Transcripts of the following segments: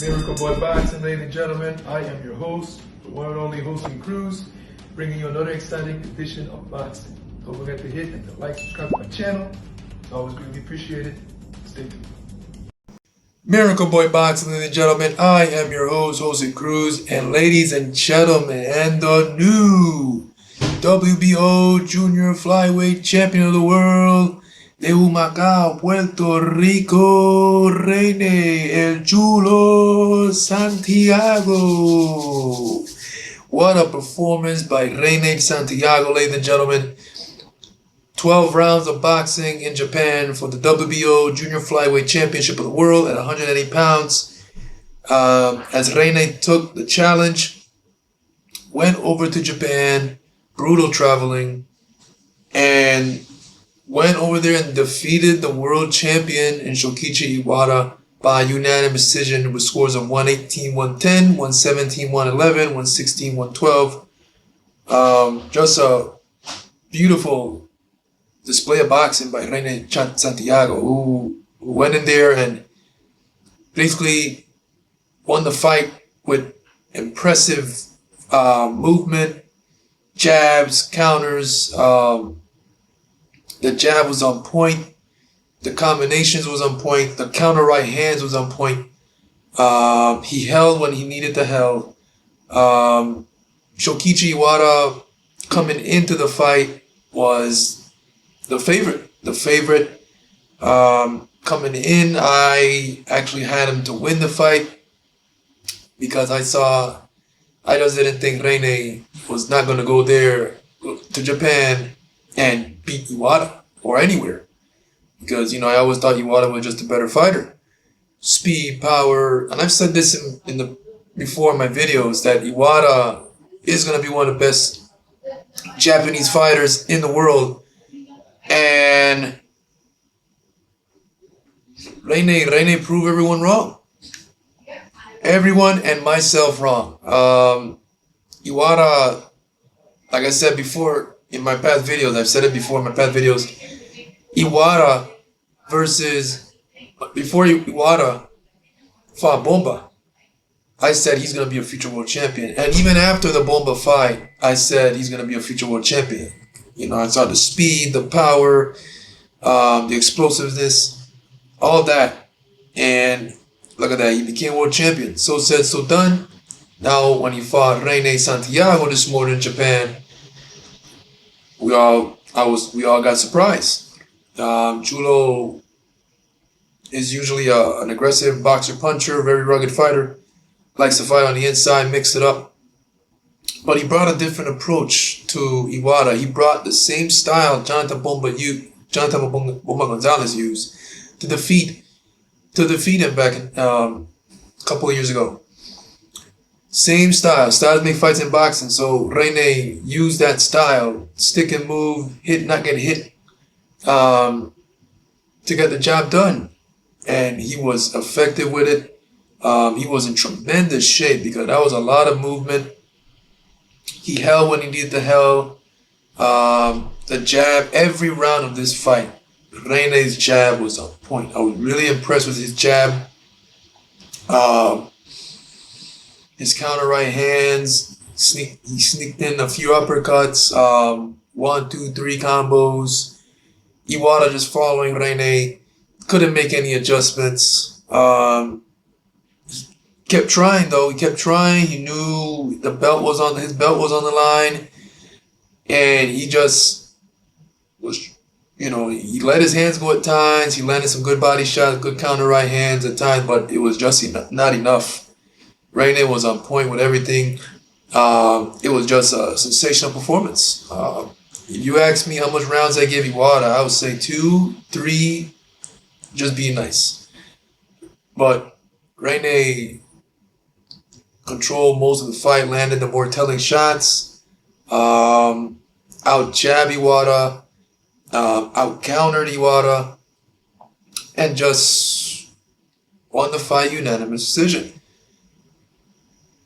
Miracle Boy Boxing, ladies and gentlemen. I am your host, the one and only Hosting Cruz, bringing you another exciting edition of boxing. Don't forget to hit and to like, subscribe to my channel. It's always greatly appreciated. Stay tuned. Miracle Boy Boxing, ladies and gentlemen. I am your host, Hosting Cruz, and ladies and gentlemen, and the new WBO Junior Flyweight Champion of the World, de Humacao, Puerto Rico, Rene El Chulo Santiago. What a performance by Rene Santiago, ladies and gentlemen. 12 rounds of boxing in Japan for the WBO Junior Flyweight Championship of the World at 180 pounds. As Rene took the challenge, went over to Japan, brutal traveling, and went over there and defeated the world champion in Shokichi Iwata by unanimous decision with scores of 118-110, 117-111, 116-112. Just a beautiful display of boxing by Rene Santiago, who went in there and basically won the fight with impressive movement, jabs, counters. The jab was on point. The combinations was on point. The counter right hands was on point. He held when he needed to held. Shokichi Iwata coming into the fight was the favorite. Coming in, I actually had him to win the fight because I just didn't think Rene was not going to go there to Japan and beat Iwata or anywhere, because I always thought Iwata was just a better fighter. Speed, power, and I've said this before in my videos that Iwata is going to be one of the best Japanese fighters in the world, and Rene proved everyone wrong. Everyone and myself wrong. Iwata, like I said before in my past videos, Iwata before Iwata fought Bomba, I said he's going to be a future world champion. And even after the Bomba fight, I said he's going to be a future world champion. I saw the speed, the power, the explosiveness, all that. And look at that, he became world champion. So said, so done. Now, when he fought Rene Santiago this morning in Japan, we all got surprised. Chulo is usually an aggressive boxer puncher, very rugged fighter, likes to fight on the inside, mix it up. But he brought a different approach to Iwata. He brought the same style Jonathan Bomba Gonzalez used to defeat him back a couple of years ago. Same style. Styles make fights in boxing. So Rene used that style, stick and move, hit, not get hit, to get the job done. And he was effective with it. He was in tremendous shape because that was a lot of movement. He held when he needed to held. The jab, every round of this fight, Rene's jab was on point. I was really impressed with his jab. His counter right hands, he sneaked in a few uppercuts, 1, 2, 3 combos. Iwata just following Rene, couldn't make any adjustments. He kept trying though. He kept trying. He knew his belt was on the line, and he just was, he let his hands go at times. He landed some good body shots, good counter right hands at times, but it was just not enough. Rene was on point with everything. It was just a sensational performance. If you ask me how much rounds I give Iwata, I would say 2, 3, just being nice. But Rene controlled most of the fight, landed the more telling shots, out-jab Iwata, out-countered Iwata, and just won the fight unanimous decision.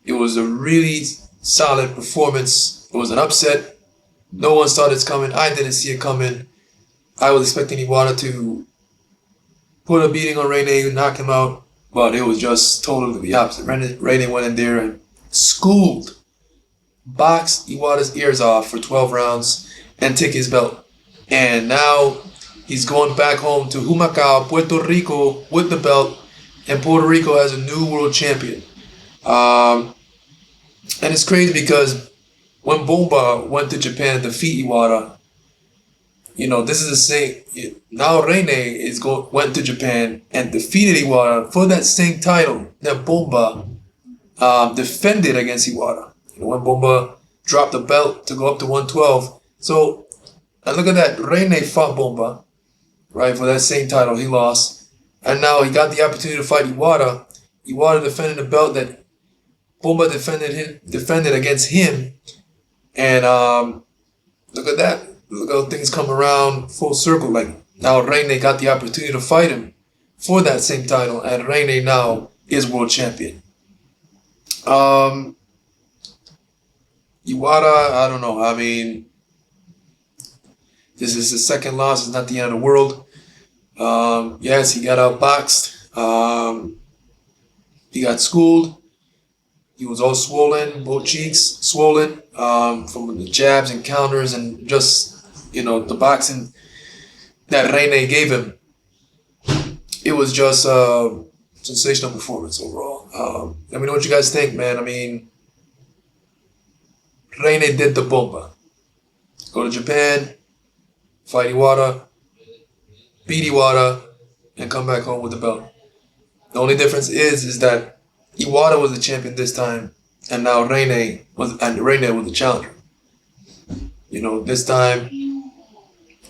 It was a really solid performance. It was an upset. No one saw this coming. I didn't see it coming. I was expecting Iwata to put a beating on Rene, knock him out. But it was just totally the opposite. Rene went in there and boxed Iwata's ears off for 12 rounds and took his belt. And now he's going back home to Humacao, Puerto Rico with the belt. And Puerto Rico has a new world champion. And it's crazy because when Bomba went to Japan to defeat Iwata, this is the same. Now Rene went to Japan and defeated Iwata for that same title that Bomba defended against Iwata. When Bomba dropped the belt to go up to 112. So, and look at that. Rene fought Bomba, right, for that same title. He lost. And now he got the opportunity to fight Iwata. Iwata defended the belt that Bomba defended against him. And look at that. Look how things come around full circle. Like, now Rene got the opportunity to fight him for that same title. And Rene now is world champion. Iwata, I don't know. I mean, this is his second loss. It's not the end of the world. Yes, he got outboxed. He got schooled. He was all swollen, both cheeks swollen from the jabs and counters and just, the boxing that Rene gave him. It was just a sensational performance overall. Let me know what you guys think, man. I mean, Rene did the Bomba. Go to Japan, fight Iwata, beat Iwata, and come back home with the belt. The only difference is that Iwata was the champion this time, and now Rene was the challenger. This time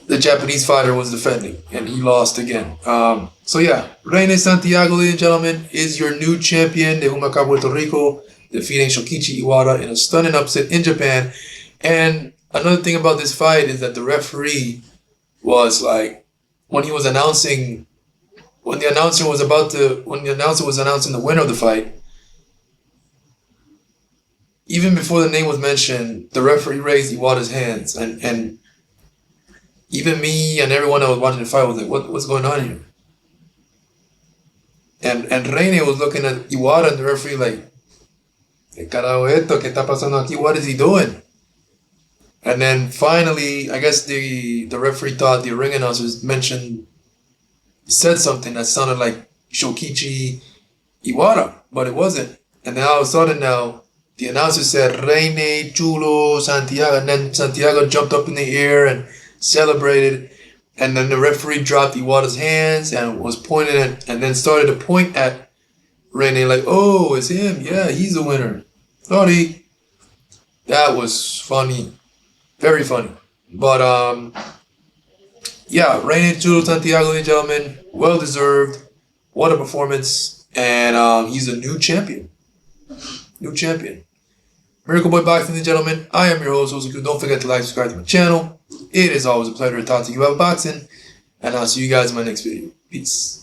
the Japanese fighter was defending, and he lost again. So yeah, Rene Santiago, ladies and gentlemen, is your new champion de Humacao, Puerto Rico, defeating Shokichi Iwata in a stunning upset in Japan. And another thing about this fight is that the referee was like, when the announcer was announcing the winner of the fight, even before the name was mentioned, the referee raised Iwata's hands, and even me and everyone that was watching the fight was like, what's going on here? And Rene was looking at Iwata and the referee like, ¿Qué carajo esto? ¿Qué está pasando aquí? What is he doing? And then finally, I guess the referee thought the ring announcers said something that sounded like Shokichi Iwata, but it wasn't. And then all of a sudden now, the announcer said Rene El Chulo Santiago, and then Santiago jumped up in the air and celebrated. And then the referee dropped Iwata's hands and was pointing at, and then started to point at Rene like, oh, it's him. Yeah, he's the winner. Sorry. That was funny. Very funny. But, yeah, Rene El Chulo Santiago, ladies and gentlemen, well deserved. What a performance. And he's a new champion. New champion. Miracle Boy Boxing, ladies and gentlemen. I am your host, Osaku. Don't forget to like, subscribe to my channel. It is always a pleasure to talk to you about boxing. And I'll see you guys in my next video. Peace.